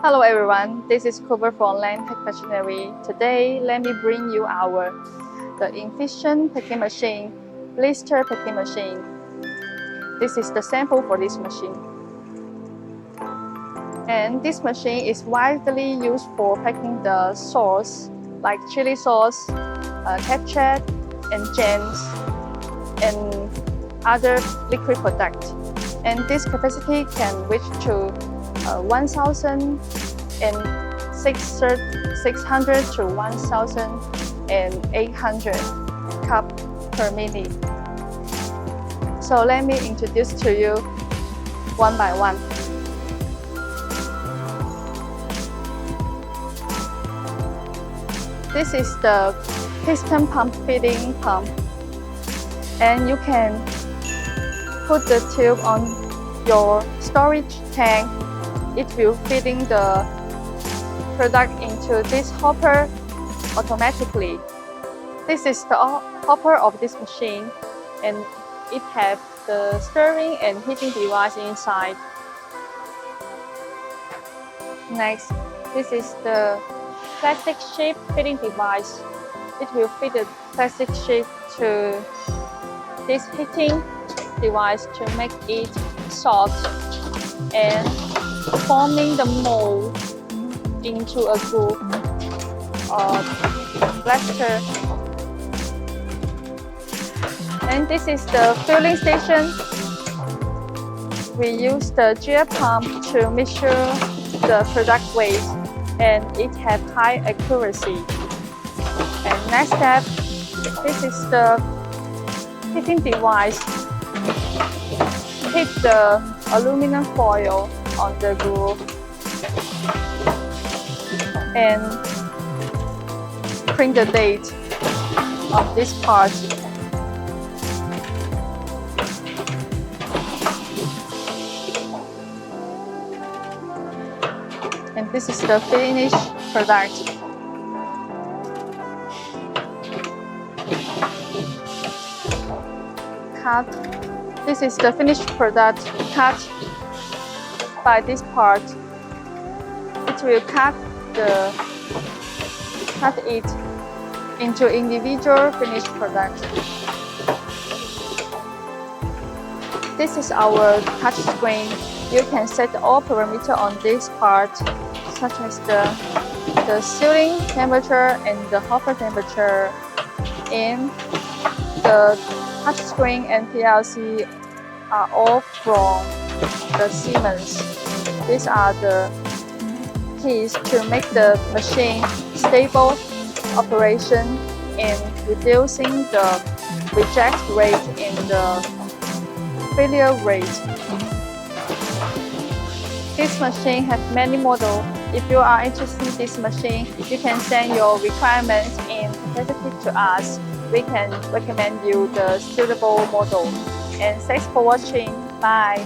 Hello everyone, this is Cooper from Landpack Machinery. Today, let me bring you the efficient packing machine, blister packing machine. This is the sample for this machine. And this machine is widely used for packing the sauce, like chili sauce, ketchup, and jams, and other liquid products. And this capacity can reach to 1,600 to 1,800 cup per minute. So let me introduce to you one by one. This is the piston pump feeding pump, and you can put the tube on your storage tank. It will feeding the product into this hopper automatically. This is the hopper of this machine, and it has the stirring and heating device inside. Next, this is the plastic sheet feeding device. It will feed the plastic sheet to this heating device to make it soft and forming the mold into a groove or blaster. And this is the filling station. We use the gear pump to measure the product weight, and it has high accuracy. And next step, this is the heating device. Heat the aluminum foil on the groove and print the date of this part. And this is the finished product. Cut. This is the finished product cut by this part. It will cut it into individual finished products. This is our touch screen. You can set all parameters on this part, such as the sealing temperature and the hopper temperature. And the touch screen and PLC are all from the Siemens. These are the keys to make the machine stable operation and reducing the reject rate and the failure rate. This machine has many models. If you are interested in this machine, you can send your requirements and capacity to us. We can recommend you the suitable model. And thanks for watching. Bye.